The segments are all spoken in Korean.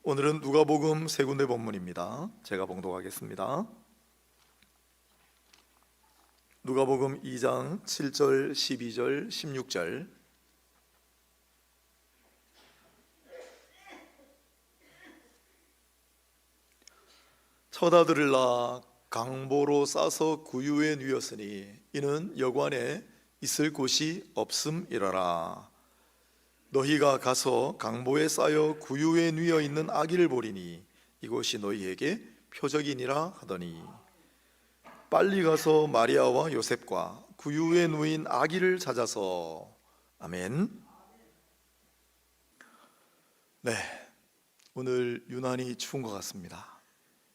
오늘은 누가복음 세 군데 본문입니다. 제가 봉독하겠습니다. 누가복음 2장 7절, 12절, 16절. 첫 아들을 낳아 강보로 싸서 구유에 누였으니 이는 여관에 있을 곳이 없음이라라. 너희가 가서 강보에 쌓여 구유에 누여 있는 아기를 보리니 이곳이 너희에게 표적이니라 하더니 빨리 가서 마리아와 요셉과 구유에 누인 아기를 찾아서. 아멘. 네, 오늘 유난히 추운 것 같습니다.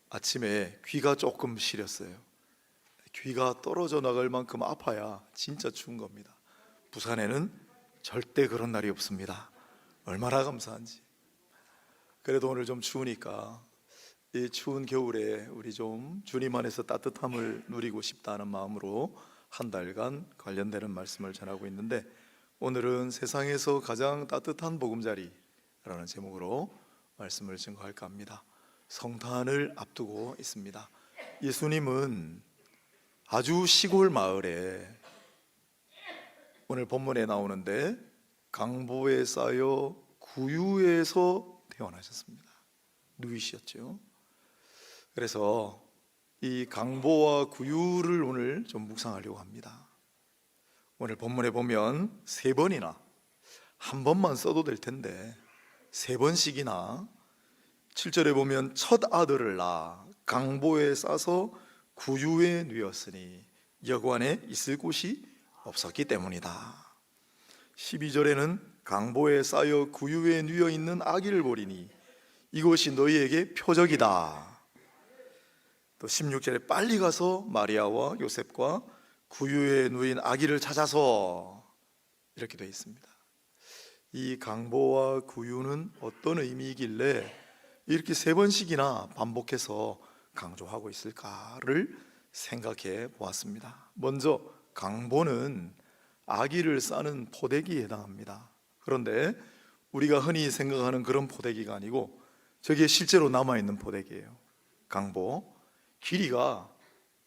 아침에 귀가 조금 시렸어요. 귀가 떨어져 나갈 만큼 아파야 진짜 추운 겁니다. 부산에는 절대 그런 날이 없습니다. 얼마나 감사한지. 그래도 오늘 좀 추우니까 이 추운 겨울에 우리 좀 주님 안에서 따뜻함을 누리고 싶다는 마음으로 한 달간 관련되는 말씀을 전하고 있는데, 오늘은 세상에서 가장 따뜻한 보금자리라는 제목으로 말씀을 증거할까 합니다. 성탄을 앞두고 있습니다. 예수님은 아주 시골 마을에, 오늘 본문에 나오는데 강보에 쌓여 구유에서 태어나셨습니다. 누이셨죠. 그래서 이 강보와 구유를 오늘 좀 묵상하려고 합니다. 오늘 본문에 보면 세 번이나, 한 번만 써도 될 텐데 세 번씩이나 7절에 보면 첫 아들을 낳아 강보에 싸서 구유에 누였으니 여관에 있을 곳이 없었기 때문이다. 12절에는 강보에 쌓여 구유에 누여 있는 아기를 보리니 이곳이 너희에게 표적이다. 또 16절에 빨리 가서 마리아와 요셉과 구유에 누인 아기를 찾아서, 이렇게 되어 있습니다. 이 강보와 구유는 어떤 의미이길래 이렇게 세 번씩이나 반복해서 강조하고 있을까를 생각해 보았습니다. 먼저 강보는 아기를 싸는 포대기에 해당합니다. 그런데 우리가 흔히 생각하는 그런 포대기가 아니고 저게 실제로 남아있는 포대기예요. 강보 길이가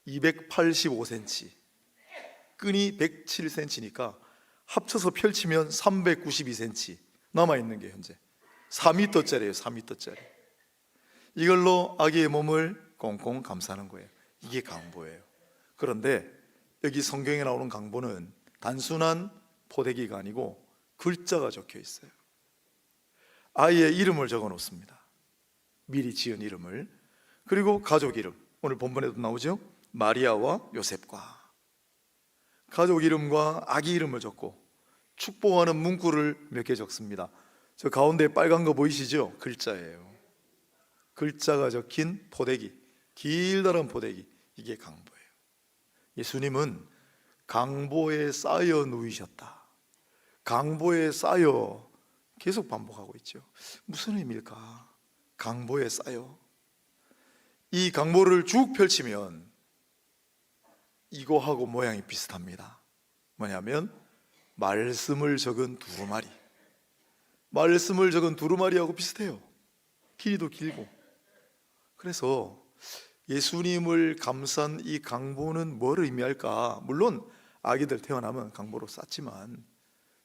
285cm, 끈이 107cm니까 합쳐서 펼치면 392cm 남아있는 게 현재 4m짜리예요. 4m짜리. 이걸로 아기의 몸을 꽁꽁 감싸는 거예요. 이게 강보예요. 그런데 여기 성경에 나오는 강보는 단순한 포대기가 아니고 글자가 적혀 있어요. 아이의 이름을 적어 놓습니다. 미리 지은 이름을. 그리고 가족 이름, 오늘 본문에도 나오죠. 마리아와 요셉과 가족 이름과 아기 이름을 적고 축복하는 문구를 몇 개 적습니다. 저 가운데 빨간 거 보이시죠? 글자예요. 글자가 적힌 포대기, 길다란 포대기, 이게 강보예요. 예수님은 강보에 쌓여 누이셨다. 강보에 쌓여, 계속 반복하고 있죠. 무슨 의미일까? 강보에 쌓여. 이 강보를 쭉 펼치면 이거하고 모양이 비슷합니다. 뭐냐면 말씀을 적은 두루마리. 말씀을 적은 두루마리하고 비슷해요. 길이도 길고. 그래서 예수님을 감싼 이 강보는 뭘 의미할까? 물론 아기들 태어나면 강보로 쌌지만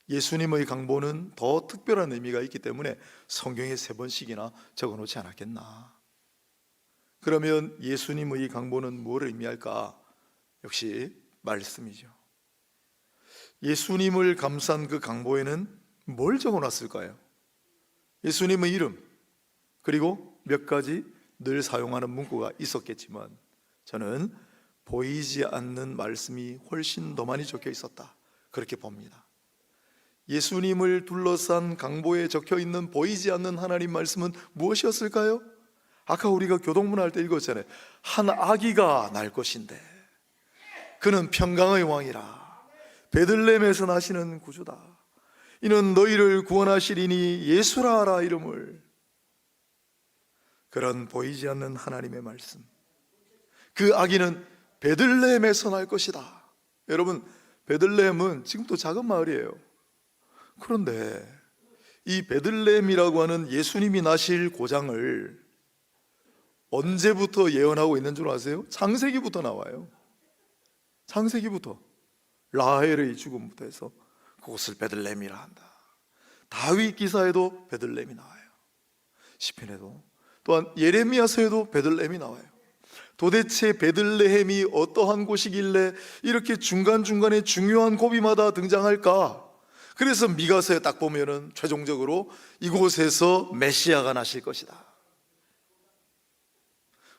예수님의 강보는 더 특별한 의미가 있기 때문에 성경에 세 번씩이나 적어놓지 않았겠나. 그러면 예수님의 강보는 뭘 의미할까? 역시 말씀이죠. 예수님을 감싼 그 강보에는 뭘 적어놨을까요? 예수님의 이름, 그리고 몇 가지 늘 사용하는 문구가 있었겠지만 저는 보이지 않는 말씀이 훨씬 더 많이 적혀 있었다, 그렇게 봅니다. 예수님을 둘러싼 강보에 적혀 있는 보이지 않는 하나님 말씀은 무엇이었을까요? 아까 우리가 교동문 할 때 읽었잖아요. 한 아기가 날 것인데 그는 평강의 왕이라, 베들레헴에서 나시는 구주다. 이는 너희를 구원하시리니 예수라 하라 이름을. 그런 보이지 않는 하나님의 말씀, 그 아기는 베들레헴에서 날 것이다. 여러분, 베들레헴은 지금도 작은 마을이에요. 그런데 이 베들레헴이라고 하는 예수님이 나실 고장을 언제부터 예언하고 있는 줄 아세요? 창세기부터 나와요. 창세기부터. 라헬의 죽음부터 해서 그곳을 베들레헴이라 한다. 다윗 기사에도 베들레헴이 나와요. 시편에도, 또한 예레미야서에도 베들레헴이 나와요. 도대체 베들레헴이 어떠한 곳이길래 이렇게 중간중간에 중요한 고비마다 등장할까? 그래서 미가서에 딱 보면은 최종적으로 이곳에서 메시아가 나실 것이다.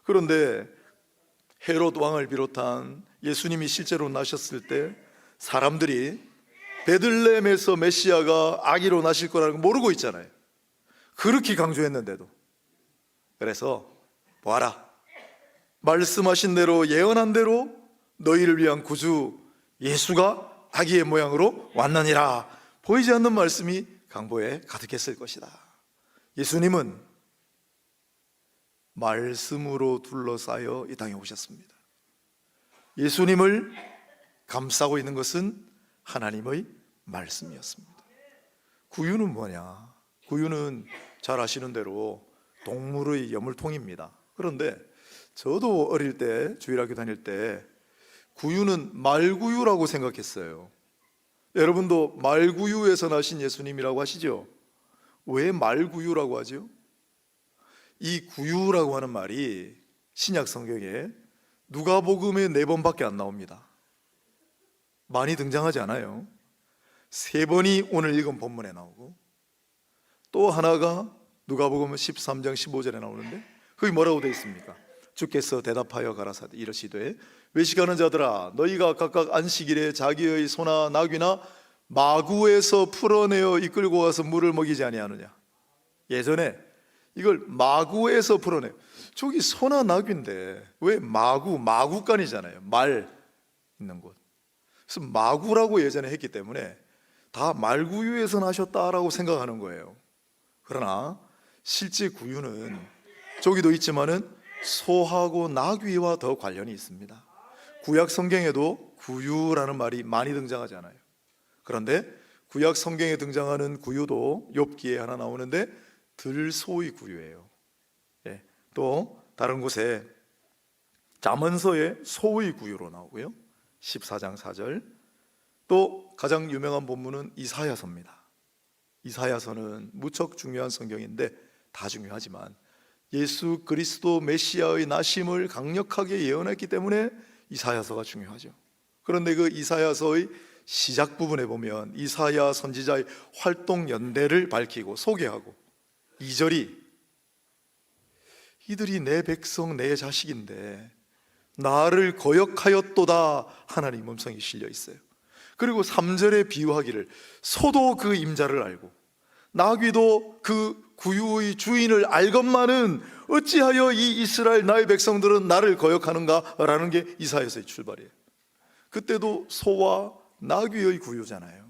그런데 헤롯 왕을 비롯한 예수님이 실제로 나셨을 때 사람들이 베들레헴에서 메시아가 아기로 나실 거라는 걸 모르고 있잖아요. 그렇게 강조했는데도. 그래서 보아라, 말씀하신 대로, 예언한 대로 너희를 위한 구주 예수가 아기의 모양으로 왔느니라. 보이지 않는 말씀이 강보에 가득했을 것이다. 예수님은 말씀으로 둘러싸여 이 땅에 오셨습니다. 예수님을 감싸고 있는 것은 하나님의 말씀이었습니다. 구유는 뭐냐? 구유는 잘 아시는 대로 동물의 여물통입니다. 그런데 저도 어릴 때, 주일학교 다닐 때 구유는 말구유라고 생각했어요. 여러분도 말구유에서 나신 예수님이라고 하시죠? 왜 말구유라고 하죠? 이 구유라고 하는 말이 신약 성경에 누가복음에 4번밖에 안 나옵니다. 많이 등장하지 않아요. 3번이 오늘 읽은 본문에 나오고, 또 하나가 누가복음 13장 15절에 나오는데 거기 뭐라고 되어 있습니까? 주께서 대답하여 가라사대 이르시되 외식하는 자들아, 너희가 각각 안식일에 자기의 소나 나귀나 마구에서 풀어내어 이끌고 와서 물을 먹이지 아니하느냐. 예전에 이걸 마구에서 풀어내요. 저기 소나 나귀인데 왜 마구간이잖아요. 말 있는 곳. 그래서 마구라고 예전에 했기 때문에 다 말구유에서 나셨다라고 생각하는 거예요. 그러나 실제 구유는 저기도 있지만은 소하고 나귀와 더 관련이 있습니다. 구약 성경에도 구유라는 말이 많이 등장하잖아요. 그런데 구약 성경에 등장하는 구유도 욥기에 하나 나오는데 들소의 구유예요. 예, 또 다른 곳에 잠언서에 소의 구유로 나오고요. 14장 4절. 또 가장 유명한 본문은 이사야서입니다. 이사야서는 무척 중요한 성경인데, 다 중요하지만 예수 그리스도 메시아의 나심을 강력하게 예언했기 때문에 이사야서가 중요하죠. 그런데 그 이사야서의 시작 부분에 보면 이사야 선지자의 활동 연대를 밝히고 소개하고, 2절이 이들이 내 백성 내 자식인데 나를 거역하였도다 하나님 음성이 실려 있어요. 그리고 3절에 비유하기를 소도 그 임자를 알고 나귀도 그 구유의 주인을 알건만은 어찌하여 이 이스라엘 나의 백성들은 나를 거역하는가? 라는 게 이사야서의 출발이에요. 그때도 소와 나귀의 구유잖아요.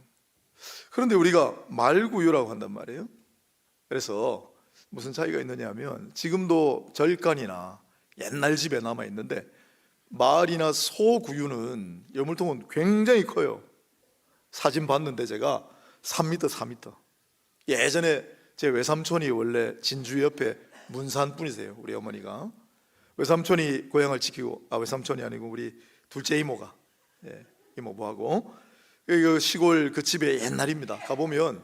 그런데 우리가 말구유라고 한단 말이에요. 그래서 무슨 차이가 있느냐 하면, 지금도 절간이나 옛날 집에 남아있는데 말이나 소 구유는 여물통은 굉장히 커요. 사진 봤는데 제가 3m, 4m. 예전에 제 외삼촌이 원래 진주 옆에 문산 분이세요. 우리 어머니가 외삼촌이 고향을 지키고, 외삼촌이 아니고 우리 둘째 이모가, 이모부하고 그 시골 그 집에 옛날입니다. 가보면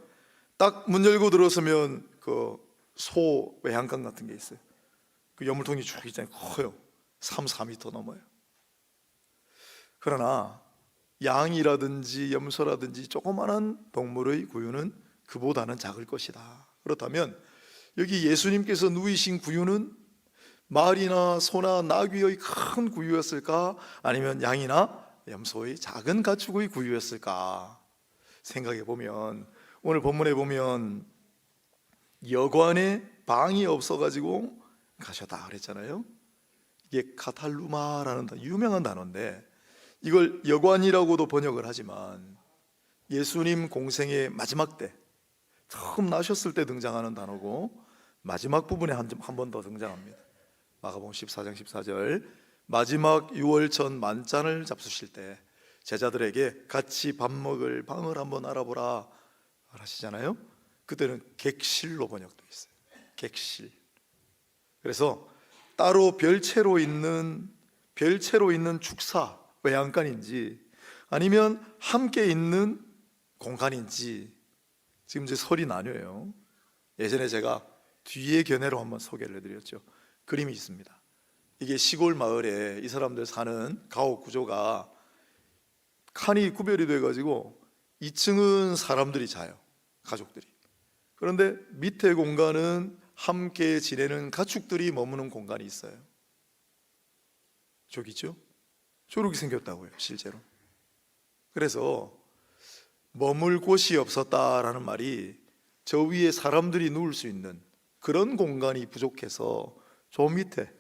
딱 문 열고 들어서면 그 소 외양간 같은 게 있어요. 그 여물통이 쭉 있잖아요. 커요. 3, 4m 넘어요. 그러나 양이라든지 염소라든지 조그마한 동물의 구유는 그보다는 작을 것이다. 그렇다면 여기 예수님께서 누이신 구유는 말이나 소나 나귀의 큰 구유였을까? 아니면 양이나 염소의 작은 가축의 구유였을까? 생각해 보면, 오늘 본문에 보면 여관에 방이 없어가지고 가셨다 그랬잖아요. 이게 카탈루마라는 유명한 단어인데, 이걸 여관이라고도 번역을 하지만 예수님 공생의 마지막 때, 처음 나셨을 때 등장하는 단어고, 마지막 부분에 한 번 더 등장합니다. 마가복음 14장 14절. 마지막 유월절 만찬을 잡수실 때 제자들에게 같이 밥 먹을 방을 한번 알아보라 하시잖아요. 그때는 객실로 번역되어 있어요. 객실. 그래서 따로 별채로 있는 축사 외양간인지 아니면 함께 있는 공간인지 지금 이제 설이 나뉘어요. 예전에 제가 뒤에 견해로 한번 소개를 해드렸죠. 그림이 있습니다. 이게 시골 마을에 이 사람들 사는 가옥 구조가 칸이 구별이 돼가지고 2층은 사람들이 자요, 가족들이. 그런데 밑에 공간은 함께 지내는 가축들이 머무는 공간이 있어요. 저기죠? 저렇게 생겼다고요, 실제로. 그래서 머물 곳이 없었다라는 말이 저 위에 사람들이 누울 수 있는 그런 공간이 부족해서 저 밑에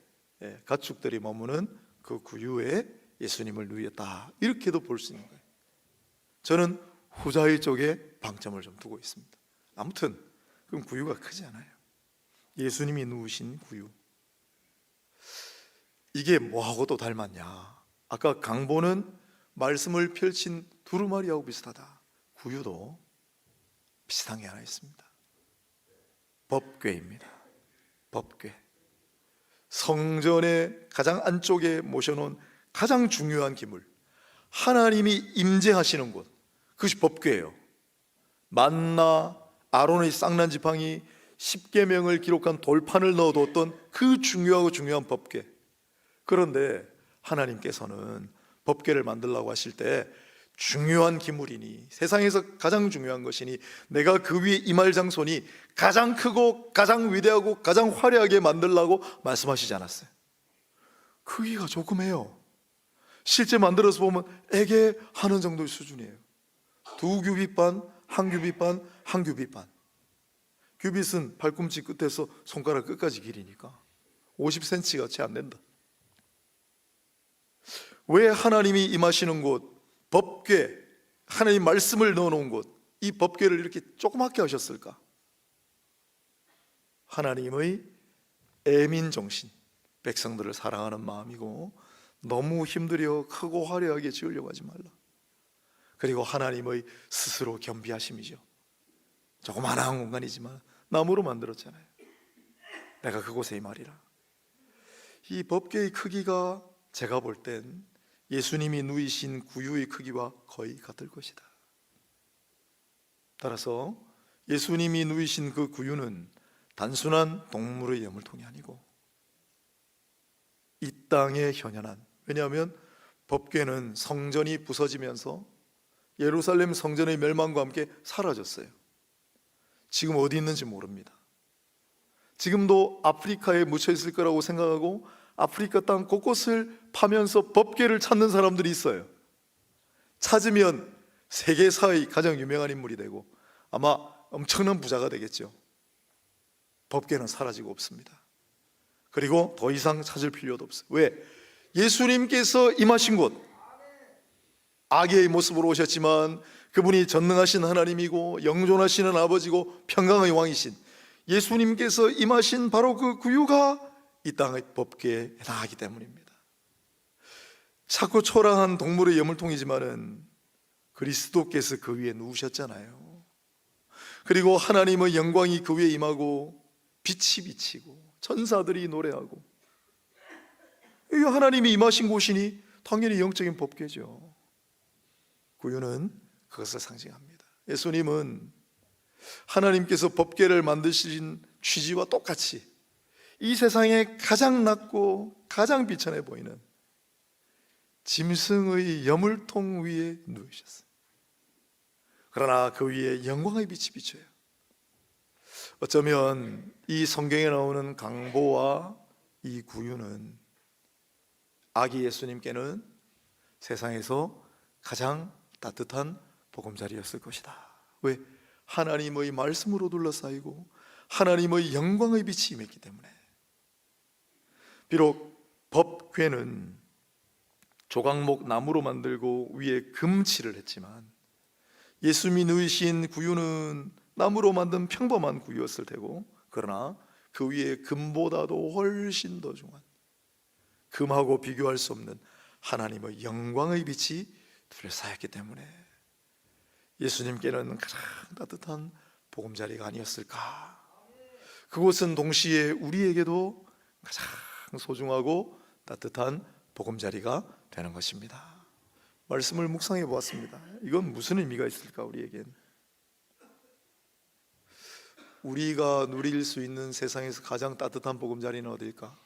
가축들이 머무는 그 구유에 예수님을 누이었다, 이렇게도 볼 수 있는 거예요. 저는 후자의 쪽에 방점을 좀 두고 있습니다. 아무튼 그럼 구유가 크지 않아요. 예수님이 누우신 구유, 이게 뭐하고 또 닮았냐? 아까 강보는 말씀을 펼친 두루마리하고 비슷하다. 구유도 비슷한 게 하나 있습니다. 법궤입니다. 법궤. 성전의 가장 안쪽에 모셔놓은 가장 중요한 기물, 하나님이 임재하시는 곳, 그것이 법궤예요. 만나, 아론의 쌍난 지팡이, 십계명을 기록한 돌판을 넣어뒀던 그 중요한 법궤. 그런데 하나님께서는 법궤를 만들라고 하실 때 중요한 기물이니, 세상에서 가장 중요한 것이니, 내가 그 위에 임할 장소니 가장 크고 가장 위대하고 가장 화려하게 만들라고 말씀하시지 않았어요. 크기가 조금 해요. 실제 만들어서 보면 에게 하는 정도의 수준이에요. 2규빗 반, 1규빗 반, 1규빗 반. 규빗은 발꿈치 끝에서 손가락 끝까지 길이니까 50cm가 채 안 된다. 왜 하나님이 임하시는 곳, 법궤, 하나님 말씀을 넣어놓은 곳, 이 법궤를 이렇게 조그맣게 하셨을까? 하나님의 애민 정신, 백성들을 사랑하는 마음이고, 너무 힘들여 크고 화려하게 지으려고 하지 말라. 그리고 하나님의 스스로 겸비하심이죠. 조그마한 공간이지만 나무로 만들었잖아요. 내가 그곳에 임하리라. 이 법궤의 크기가 제가 볼 땐 예수님이 누이신 구유의 크기와 거의 같을 것이다. 따라서 예수님이 누이신 그 구유는 단순한 동물의 예물통이 아니고 이 땅에 현현한, 왜냐하면 법궤는 성전이 부서지면서 예루살렘 성전의 멸망과 함께 사라졌어요. 지금 어디 있는지 모릅니다. 지금도 아프리카에 묻혀 있을 거라고 생각하고 아프리카 땅 곳곳을 파면서 법궤를 찾는 사람들이 있어요. 찾으면 세계사의 가장 유명한 인물이 되고 아마 엄청난 부자가 되겠죠. 법궤는 사라지고 없습니다. 그리고 더 이상 찾을 필요도 없어요. 왜? 예수님께서 임하신 곳, 아기의 모습으로 오셨지만 그분이 전능하신 하나님이고 영존하시는 아버지고 평강의 왕이신 예수님께서 임하신 바로 그 구유가 이 땅의 법궤에 해당하기 때문입니다. 작고 초라한 동물의 예물통이지만은 그리스도께서 그 위에 누우셨잖아요. 그리고 하나님의 영광이 그 위에 임하고 빛이 비치고 천사들이 노래하고, 이 하나님이 임하신 곳이니 당연히 영적인 법궤죠. 구유는 그것을 상징합니다. 예수님은 하나님께서 법궤를 만드신 취지와 똑같이 이 세상에 가장 낮고 가장 비천해 보이는 짐승의 여물통 위에 누우셨어요. 그러나 그 위에 영광의 빛이 비쳐요. 어쩌면 이 성경에 나오는 강보와 이 구유는 아기 예수님께는 세상에서 가장 따뜻한 보금자리였을 것이다. 왜? 하나님의 말씀으로 둘러싸이고 하나님의 영광의 빛이 임했기 때문에. 비록 법궤는 조각목 나무로 만들고 위에 금칠을 했지만 예수님이 누이신 구유는 나무로 만든 평범한 구유였을 테고, 그러나 그 위에 금보다도 훨씬 더 중한, 금하고 비교할 수 없는 하나님의 영광의 빛이 둘러싸였기 때문에 예수님께는 가장 따뜻한 보금자리가 아니었을까? 그곳은 동시에 우리에게도 가장 소중하고 따뜻한 보금자리가 되는 것입니다. 말씀을 묵상해 보았습니다. 이건 무슨 의미가 있을까? 우리에겐 우리가 누릴 수 있는 세상에서 가장 따뜻한 보금자리는 어디일까?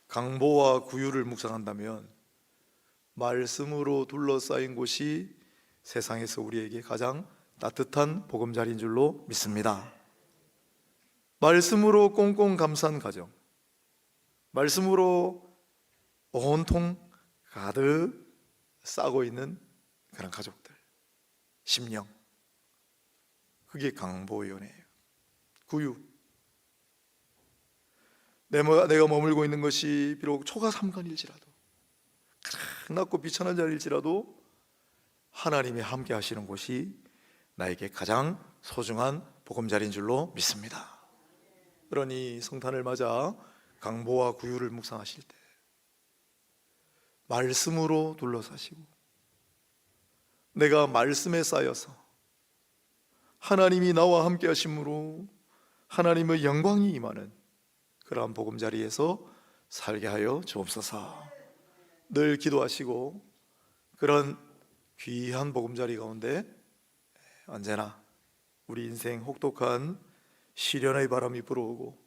강보와 구유를 묵상한다면 말씀으로 둘러싸인 곳이 세상에서 우리에게 가장 따뜻한 보금자리인 줄로 믿습니다. 말씀으로 꽁꽁 감싼 가정, 말씀으로 온통 가득 싸고 있는 그런 가족들, 심령, 그게 강보위원회예요. 구유, 내가 머물고 있는 것이 비록 초가 삼간일지라도, 가장 낮고 비천한 자리일지라도 하나님이 함께 하시는 곳이 나에게 가장 소중한 보금자리인 줄로 믿습니다. 그러니 성탄을 맞아 강보와 구유를 묵상하실 때 말씀으로 둘러싸시고 내가 말씀에 쌓여서 하나님이 나와 함께 하심으로 하나님의 영광이 임하는 그러한 보금자리에서 살게 하여 주옵소서. 늘 기도하시고 그런 귀한 보금자리 가운데 언제나 우리 인생 혹독한 시련의 바람이 불어오고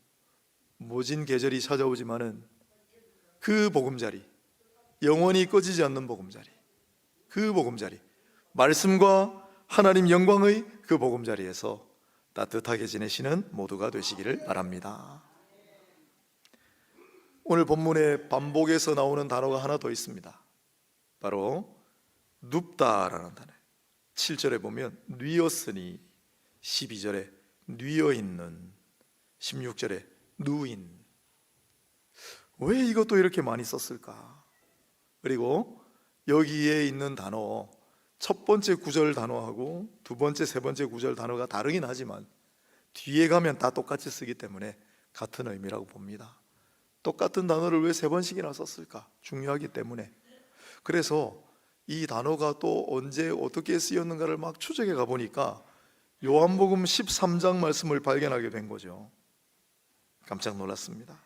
모진 계절이 찾아오지만은 그 보금자리, 영원히 꺼지지 않는 보금자리, 그 보금자리, 말씀과 하나님 영광의 그 보금자리에서 따뜻하게 지내시는 모두가 되시기를 바랍니다. 오늘 본문의 반복에서 나오는 단어가 하나 더 있습니다. 바로 눕다라는 단어. 7절에 보면 뉘었으니, 12절에 뉘어 있는, 16절에 누인. 왜 이것도 이렇게 많이 썼을까? 그리고 여기에 있는 단어, 첫 번째 구절 단어하고 두 번째, 세 번째 구절 단어가 다르긴 하지만 뒤에 가면 다 똑같이 쓰기 때문에 같은 의미라고 봅니다. 똑같은 단어를 왜 세 번씩이나 썼을까? 중요하기 때문에. 그래서 이 단어가 또 언제 어떻게 쓰였는가를 막 추적해 가보니까 요한복음 13장 말씀을 발견하게 된 거죠. 깜짝 놀랐습니다.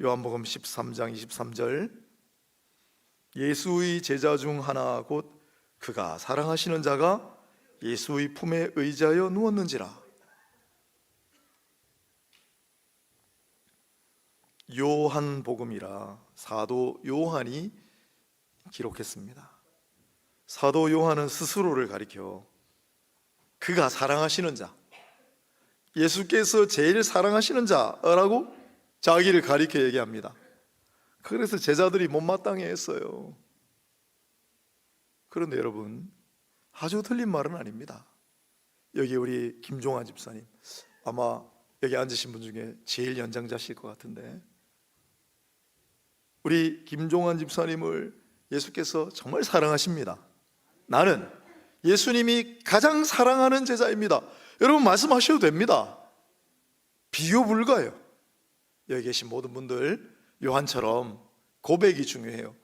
요한복음 13장 23절, 예수의 제자 중 하나 곧 그가 사랑하시는 자가 예수의 품에 의지하여 누웠는지라. 요한복음이라 사도 요한이 기록했습니다. 사도 요한은 스스로를 가리켜 그가 사랑하시는 자, 예수께서 제일 사랑하시는 자라고 자기를 가리켜 얘기합니다. 그래서 제자들이 못마땅해 했어요. 그런데 여러분, 아주 틀린 말은 아닙니다. 여기 우리 김종환 집사님, 아마 여기 앉으신 분 중에 제일 연장자실 것 같은데, 우리 김종환 집사님을 예수께서 정말 사랑하십니다. 나는 예수님이 가장 사랑하는 제자입니다. 여러분 말씀하셔도 됩니다. 비교 불가요. 여기 계신 모든 분들 요한처럼 고백이 중요해요.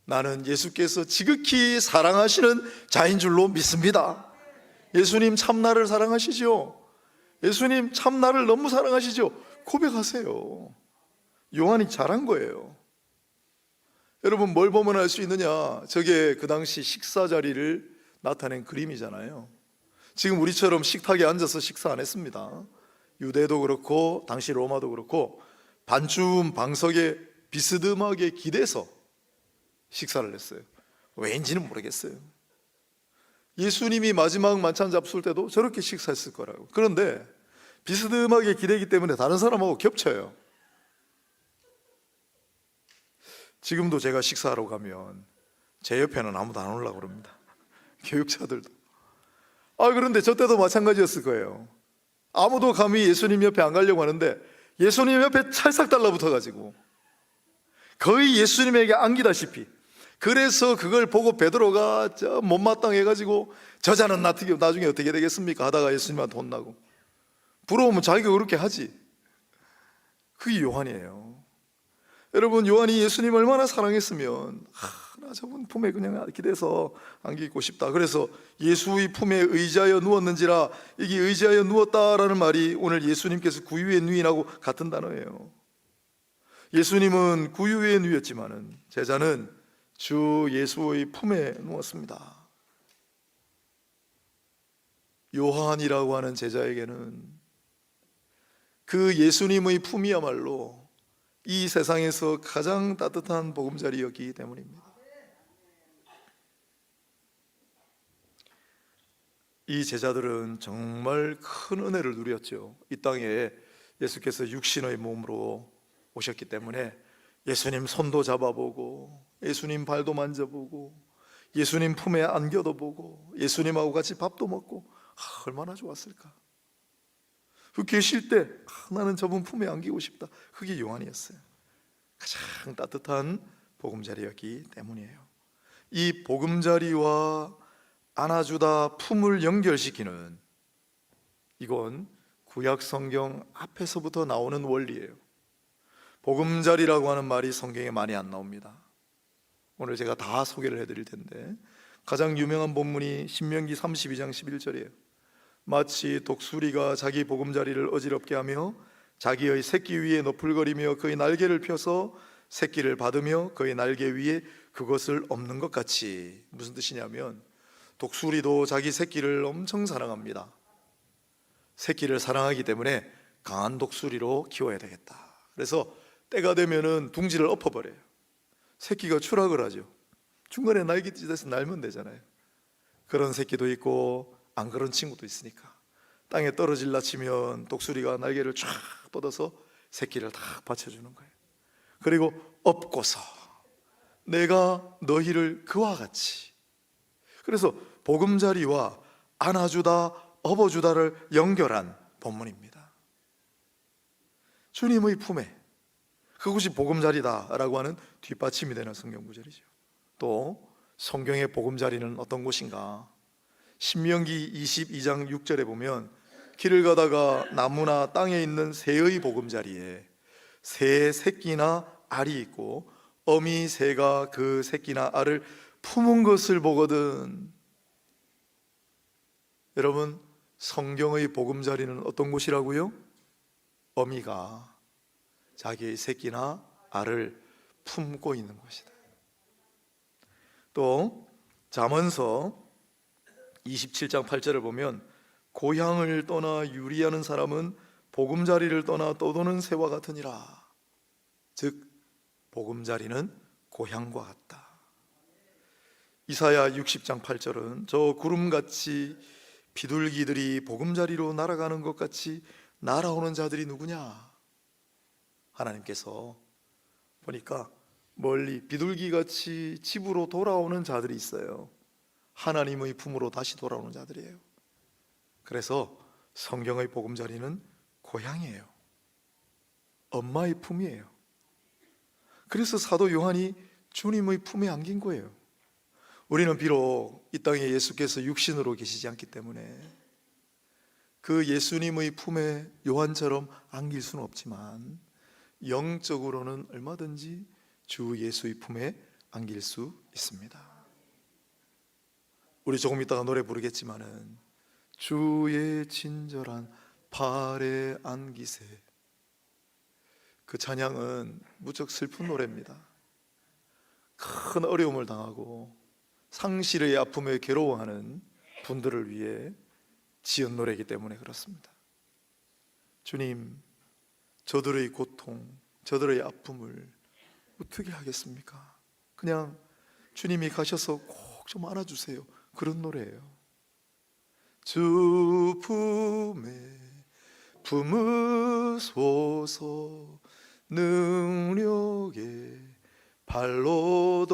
나는 예수께서 지극히 사랑하시는 자인 줄로 믿습니다. 예수님 참 나를 사랑하시죠? 예수님 참 나를 너무 사랑하시죠? 고백하세요. 요한이 잘한 거예요. 여러분 뭘 보면 알 수 있느냐? 저게 그 당시 식사 자리를 나타낸 그림이잖아요. 지금 우리처럼 식탁에 앉아서 식사 안 했습니다. 유대도 그렇고 당시 로마도 그렇고 반쯤 방석에 비스듬하게 기대서 식사를 했어요. 왜인지는 모르겠어요. 예수님이 마지막 만찬 잡술 때도 저렇게 식사했을 거라고. 그런데 비스듬하게 기대기 때문에 다른 사람하고 겹쳐요. 지금도 제가 식사하러 가면 제 옆에는 아무도 안 오려고 그럽니다. 교육자들도. 그런데 저 때도 마찬가지였을 거예요. 아무도 감히 예수님 옆에 안 가려고 하는데 예수님 옆에 찰싹 달라붙어가지고 거의 예수님에게 안기다시피. 그래서 그걸 보고 베드로가 못마땅해가지고 저자는 나중에 어떻게 되겠습니까? 하다가 예수님한테 혼나고. 부러우면 자기가 그렇게 하지. 그게 요한이에요. 여러분, 요한이 예수님 얼마나 사랑했으면 저분 품에 그냥 기대서 안기고 싶다. 그래서 예수의 품에 의지하여 누웠는지라, 이게 의지하여 누웠다라는 말이 오늘 예수님께서 구유에 누이라고 같은 단어예요. 예수님은 구유에 누웠지만은 제자는 주 예수의 품에 누웠습니다. 요한이라고 하는 제자에게는 그 예수님의 품이야말로 이 세상에서 가장 따뜻한 보금자리였기 때문입니다. 이 제자들은 정말 큰 은혜를 누렸죠. 이 땅에 예수께서 육신의 몸으로 오셨기 때문에 예수님 손도 잡아보고, 예수님 발도 만져보고, 예수님 품에 안겨도 보고, 예수님하고 같이 밥도 먹고, 얼마나 좋았을까. 그 계실 때 나는 저분 품에 안기고 싶다. 그게 요한이었어요. 가장 따뜻한 보금자리였기 때문이에요. 이 보금자리와 안아주다 품을 연결시키는, 이건 구약 성경 앞에서부터 나오는 원리예요. 보금자리라고 하는 말이 성경에 많이 안 나옵니다. 오늘 제가 다 소개를 해드릴 텐데, 가장 유명한 본문이 신명기 32장 11절이에요. 마치 독수리가 자기 보금자리를 어지럽게 하며 자기의 새끼 위에 너풀거리며 그의 날개를 펴서 새끼를 받으며 그의 날개 위에 그것을 엎는 것 같이. 무슨 뜻이냐면, 독수리도 자기 새끼를 엄청 사랑합니다. 새끼를 사랑하기 때문에 강한 독수리로 키워야 되겠다. 그래서 때가 되면은 둥지를 엎어버려요. 새끼가 추락을 하죠. 중간에 날개짓에서 날면 되잖아요. 그런 새끼도 있고 안 그런 친구도 있으니까 땅에 떨어질라 치면 독수리가 날개를 쫙 뻗어서 새끼를 다 받쳐주는 거예요. 그리고 엎고서 내가 너희를 그와 같이. 그래서 보금자리와 안아주다, 업어주다를 연결한 본문입니다. 주님의 품에, 그것이 보금자리다라고 하는 뒷받침이 되는 성경 구절이죠. 또 성경의 보금자리는 어떤 곳인가? 신명기 22장 6절에 보면, 길을 가다가 나무나 땅에 있는 새의 보금자리에 새의 새끼나 알이 있고 어미 새가 그 새끼나 알을 품은 것을 보거든. 여러분, 성경의 보금자리는 어떤 곳이라고요? 어미가 자기의 새끼나 알을 품고 있는 곳이다. 또 잠언서 27장 8절을 보면, 고향을 떠나 유리하는 사람은 보금자리를 떠나 떠도는 새와 같으니라. 즉 보금자리는 고향과 같다. 이사야 60장 8절은 저 구름같이 비둘기들이 보금자리로 날아가는 것 같이 날아오는 자들이 누구냐? 하나님께서 보니까 멀리 비둘기같이 집으로 돌아오는 자들이 있어요. 하나님의 품으로 다시 돌아오는 자들이에요. 그래서 성경의 보금자리는 고향이에요. 엄마의 품이에요. 그래서 사도 요한이 주님의 품에 안긴 거예요. 우리는 비록 이 땅에 예수께서 육신으로 계시지 않기 때문에 그 예수님의 품에 요한처럼 안길 수는 없지만, 영적으로는 얼마든지 주 예수의 품에 안길 수 있습니다. 우리 조금 이따가 노래 부르겠지만은, 주의 친절한 발에 안기세. 그 찬양은 무척 슬픈 노래입니다. 큰 어려움을 당하고 상실의 아픔에 괴로워하는 분들을 위해 지은 노래이기 때문에 그렇습니다. 주님, 저들의 고통, 저들의 아픔을 어떻게 하겠습니까? 그냥 주님이 가셔서 꼭 좀 안아주세요. 그런 노래예요. 주 품에 품으소서, 능력에 발로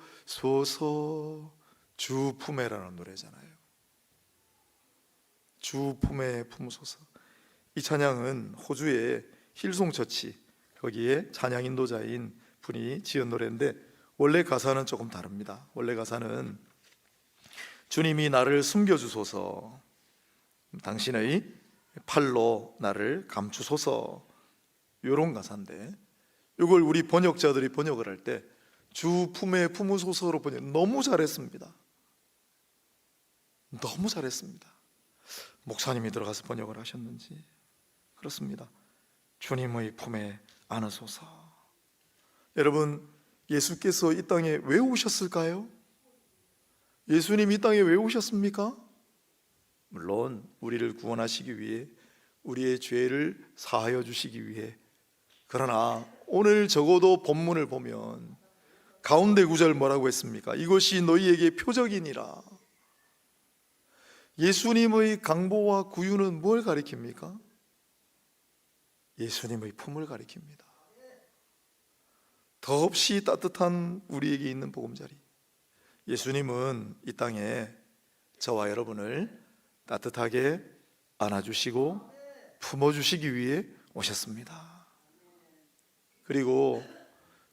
덮으소서. 주 품에라는 노래잖아요. 주 품에 품으소서. 이 찬양은 호주의 힐송 처치, 거기에 찬양 인도자인 분이 지은 노래인데, 원래 가사는 조금 다릅니다. 원래 가사는 주님이 나를 숨겨주소서, 당신의 팔로 나를 감추소서, 이런 가사인데, 이걸 우리 번역자들이 번역을 할 때 주 품에 품으소서로 번역 너무 잘했습니다. 너무 잘했습니다. 목사님이 들어가서 번역을 하셨는지. 그렇습니다. 주님의 품에 안으소서. 여러분, 예수께서 이 땅에 왜 오셨을까요? 예수님 이 땅에 왜 오셨습니까? 물론 우리를 구원하시기 위해, 우리의 죄를 사하여 주시기 위해. 그러나 오늘 적어도 본문을 보면 가운데 구절 뭐라고 했습니까? 이것이 너희에게 표적이니라. 예수님의 강보와 구유는 뭘 가리킵니까? 예수님의 품을 가리킵니다. 더없이 따뜻한 우리에게 있는 보금자리. 예수님은 이 땅에 저와 여러분을 따뜻하게 안아주시고 품어주시기 위해 오셨습니다. 그리고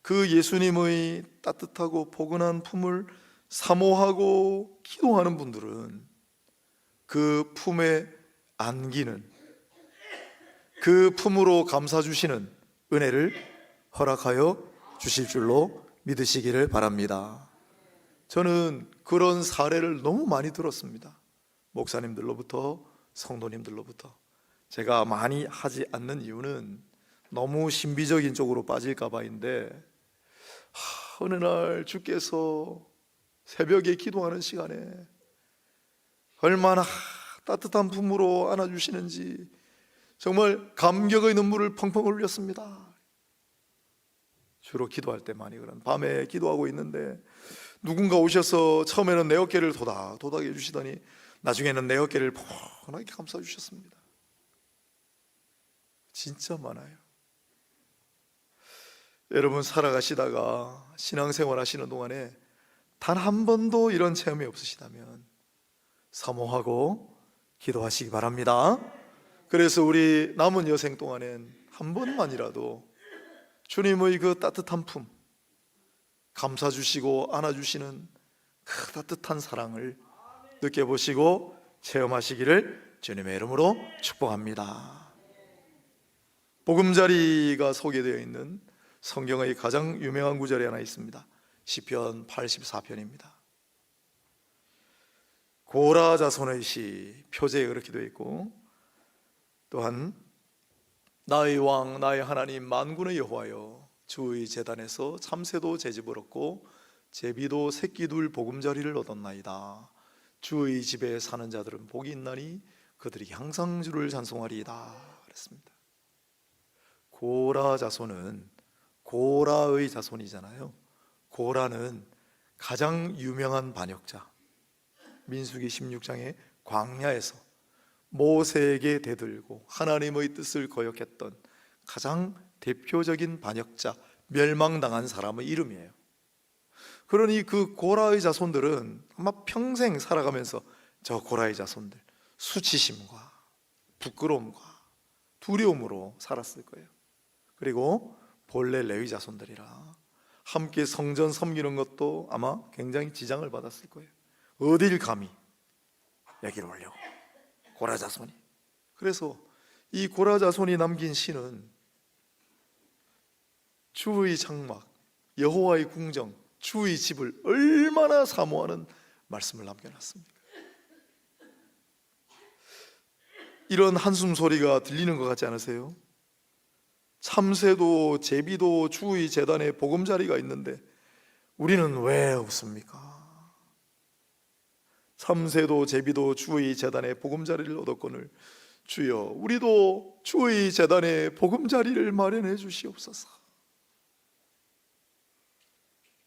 그 예수님의 따뜻하고 포근한 품을 사모하고 기도하는 분들은 그 품에 안기는, 그 품으로 감싸 주시는 은혜를 허락하여 주실 줄로 믿으시기를 바랍니다. 저는 그런 사례를 너무 많이 들었습니다. 목사님들로부터, 성도님들로부터. 제가 많이 하지 않는 이유는 너무 신비적인 쪽으로 빠질까 봐인데, 어느 날 주께서 새벽에 기도하는 시간에 얼마나 따뜻한 품으로 안아주시는지 정말 감격의 눈물을 펑펑 흘렸습니다. 주로 기도할 때 많이 그런 밤에 기도하고 있는데 누군가 오셔서 처음에는 내 어깨를 도닥도닥 해주시더니 나중에는 내 어깨를 포근하게 감싸주셨습니다. 진짜 많아요. 여러분, 살아가시다가 신앙생활 하시는 동안에 단 한 번도 이런 체험이 없으시다면 사모하고 기도하시기 바랍니다. 그래서 우리 남은 여생 동안엔 한 번만이라도 주님의 그 따뜻한 품, 감싸주시고 안아주시는 그 따뜻한 사랑을 느껴보시고 체험하시기를 주님의 이름으로 축복합니다. 보금자리가 소개되어 있는 성경의 가장 유명한 구절이 하나 있습니다. 시편 84편입니다. 고라 자손의 시, 표제에 그렇게 되어 있고, 또한 나의 왕 나의 하나님 만군의 여호와여, 주의 제단에서 참새도 제집을 얻고 제비도 새끼 둘 보금자리를 얻었나이다. 주의 집에 사는 자들은 복이 있나니 그들이 항상 주를 찬송하리이다 그랬습니다. 고라 자손은 고라의 자손이잖아요. 고라는 가장 유명한 반역자, 민수기 16장의 광야에서 모세에게 대들고 하나님의 뜻을 거역했던 가장 대표적인 반역자, 멸망당한 사람의 이름이에요. 그러니 그 고라의 자손들은 아마 평생 살아가면서 저 고라의 자손들 수치심과 부끄러움과 두려움으로 살았을 거예요. 그리고 본래 레위 자손들이라 함께 성전 섬기는 것도 아마 굉장히 지장을 받았을 거예요. 어딜 감히 여기를 오려고, 고라 자손이. 그래서 이 고라 자손이 남긴 시는 주의 장막, 여호와의 궁정, 주의 집을 얼마나 사모하는 말씀을 남겨놨습니까? 이런 한숨 소리가 들리는 것 같지 않으세요? 참새도 제비도 주의 제단에 보금자리가 있는데 우리는 왜 없습니까? 참새도 제비도 주의 제단에 보금자리를 얻었거늘 주여 우리도 주의 제단에 보금자리를 마련해 주시옵소서.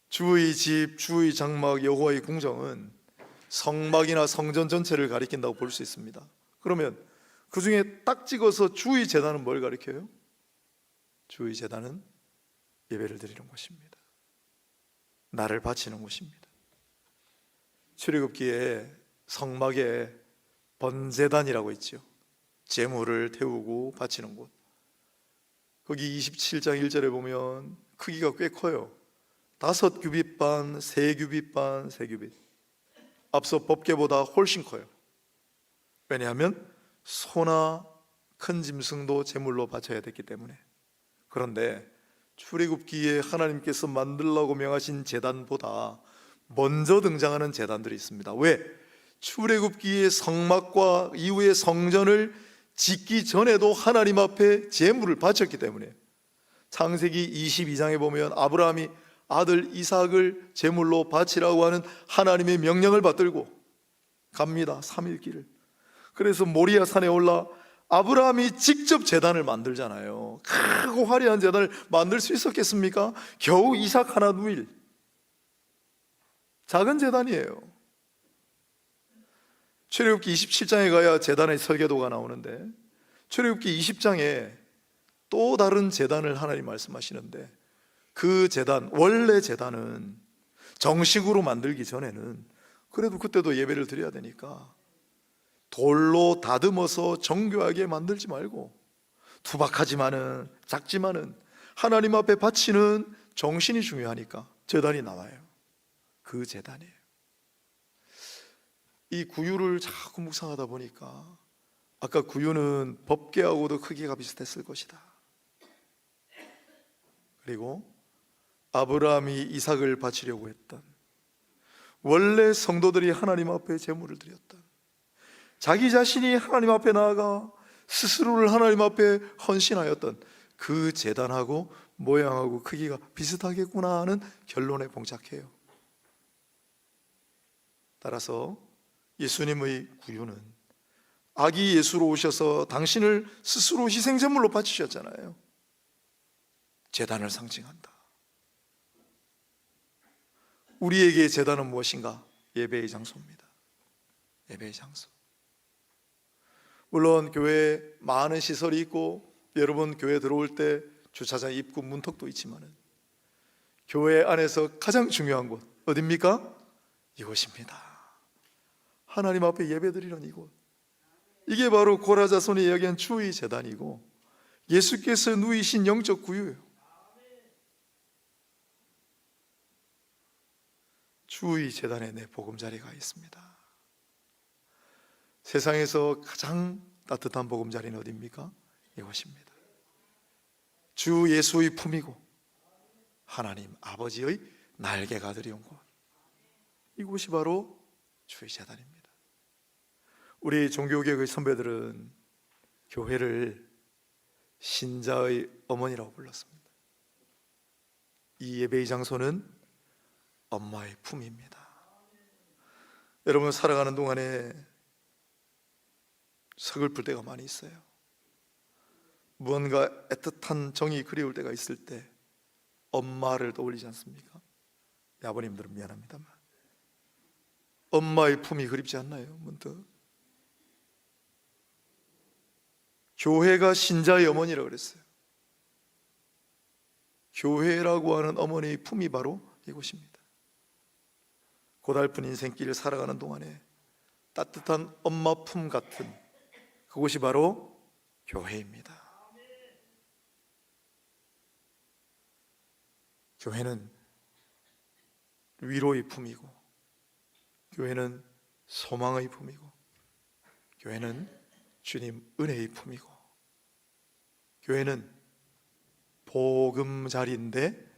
주의 집, 주의 장막, 여호와의 궁정은 성막이나 성전 전체를 가리킨다고 볼 수 있습니다. 그러면 그 중에 딱 찍어서 주의 제단은 뭘 가리켜요? 주의 제단은 예배를 드리는 곳입니다. 나를 바치는 곳입니다. 출애굽기에 성막에 번제단이라고 있죠. 제물을 태우고 바치는 곳. 거기 27장 1절에 보면 크기가 꽤 커요. 5규빗 반, 3규빗 반, 3규빗. 앞서 법궤보다 훨씬 커요. 왜냐하면 소나 큰 짐승도 제물로 바쳐야 됐기 때문에. 그런데 출애굽기에 하나님께서 만들라고 명하신 제단보다 먼저 등장하는 제단들이 있습니다. 왜? 출애굽기의 성막과 이후의 성전을 짓기 전에도 하나님 앞에 제물을 바쳤기 때문에, 창세기 22장에 보면 아브라함이 아들 이삭을 제물로 바치라고 하는 하나님의 명령을 받들고 갑니다. 3일 길을. 그래서 모리아 산에 올라 아브라함이 직접 제단을 만들잖아요. 크고 화려한 제단을 만들 수 있었겠습니까? 겨우 이삭 하나 누일 작은 제단이에요. 출애굽기 27장에 가야 제단의 설계도가 나오는데, 출애굽기 20장에 또 다른 제단을 하나님 말씀하시는데, 그 제단, 원래 제단은 정식으로 만들기 전에는 그래도 그때도 예배를 드려야 되니까 돌로 다듬어서 정교하게 만들지 말고 투박하지만은 작지만은 하나님 앞에 바치는 정신이 중요하니까 제단이 나와요. 그 제단이에요. 이 구유를 자꾸 묵상하다 보니까 아까 구유는 법궤하고도 크기가 비슷했을 것이다. 그리고 아브라함이 이삭을 바치려고 했던, 원래 성도들이 하나님 앞에 제물을 드렸던, 자기 자신이 하나님 앞에 나아가 스스로를 하나님 앞에 헌신하였던 그 제단하고 모양하고 크기가 비슷하겠구나 하는 결론에 봉착해요. 따라서 예수님의 구유는 아기 예수로 오셔서 당신을 스스로 희생제물로 바치셨잖아요. 제단을 상징한다. 우리에게 제단은 무엇인가? 예배의 장소입니다. 예배의 장소. 물론 교회에 많은 시설이 있고 여러분 교회 들어올 때 주차장 입구 문턱도 있지만은 교회 안에서 가장 중요한 곳 어디입니까? 이곳입니다. 하나님 앞에 예배드리는 이곳. 이게 바로 고라자손이 이야기한 주의 제단이고 예수께서 누이신 영적 구유예요. 주의 제단에 내 보금자리가 있습니다. 세상에서 가장 따뜻한 보금자리는 어디입니까? 이곳입니다. 주 예수의 품이고 하나님 아버지의 날개가 들여온 곳, 이곳이 바로 주의 제단입니다. 우리 종교개혁의 선배들은 교회를 신자의 어머니라고 불렀습니다. 이 예배의 장소는 엄마의 품입니다. 여러분 살아가는 동안에 서글플 때가 많이 있어요. 무언가 애틋한 정이 그리울 때가 있을 때 엄마를 떠올리지 않습니까? 아버님들은 미안합니다만 엄마의 품이 그립지 않나요? 문득 교회가 신자의 어머니라고 그랬어요. 교회라고 하는 어머니의 품이 바로 이곳입니다. 고달픈 인생길을 살아가는 동안에 따뜻한 엄마 품 같은 그곳이 바로 교회입니다. 교회는 위로의 품이고, 교회는 소망의 품이고, 교회는 주님 은혜의 품이고, 교회는 복음자리인데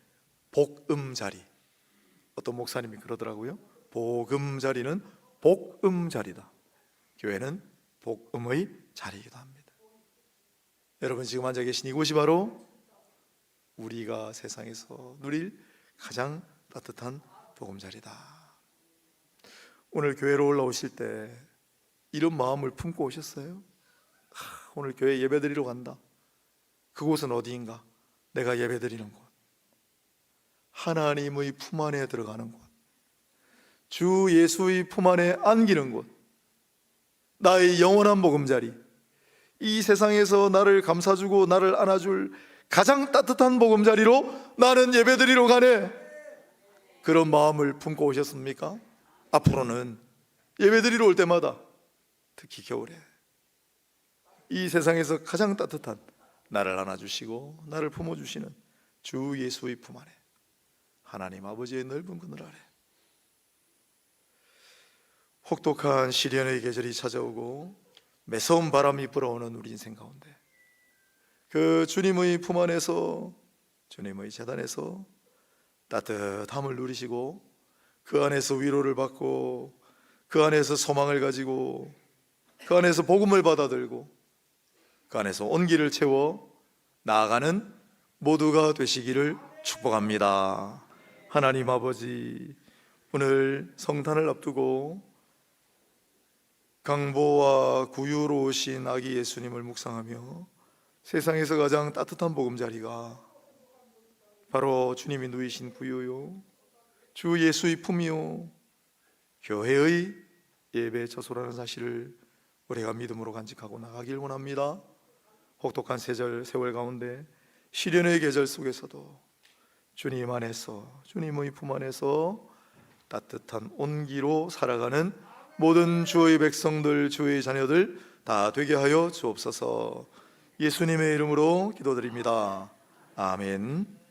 복음자리. 어떤 목사님이 그러더라고요. 복음자리는 복음자리다. 교회는 복음의 자리이기도 합니다. 여러분 지금 앉아 계신 이곳이 바로 우리가 세상에서 누릴 가장 따뜻한 복음자리다. 오늘 교회로 올라오실 때 이런 마음을 품고 오셨어요? 오늘 교회 예배드리러 간다. 그곳은 어디인가? 내가 예배드리는 곳, 하나님의 품 안에 들어가는 곳, 주 예수의 품 안에 안기는 곳, 나의 영원한 보금자리, 이 세상에서 나를 감싸주고 나를 안아줄 가장 따뜻한 보금자리로 나는 예배드리러 가네. 그런 마음을 품고 오셨습니까? 앞으로는 예배드리러 올 때마다, 특히 겨울에 이 세상에서 가장 따뜻한 나를 안아주시고 나를 품어주시는 주 예수의 품 안에, 하나님 아버지의 넓은 그늘 아래, 혹독한 시련의 계절이 찾아오고 매서운 바람이 불어오는 우리 인생 가운데 그 주님의 품 안에서 주님의 재단에서 따뜻함을 누리시고 그 안에서 위로를 받고 그 안에서 소망을 가지고 그 안에서 복음을 받아들고 그 안에서 온기를 채워 나아가는 모두가 되시기를 축복합니다. 하나님 아버지, 오늘 성탄을 앞두고 강보와 구유로 오신 아기 예수님을 묵상하며 세상에서 가장 따뜻한 보금자리가 바로 주님이 누이신 구유요, 주 예수의 품이요, 교회의 예배 처소라는 사실을 우리가 믿음으로 간직하고 나가길 원합니다. 혹독한 세월 가운데 시련의 계절 속에서도 주님 안에서, 주님의 품 안에서 따뜻한 온기로 살아가는 모든 주의 백성들, 주의 자녀들 다 되게 하여 주옵소서. 예수님의 이름으로 기도드립니다. 아멘.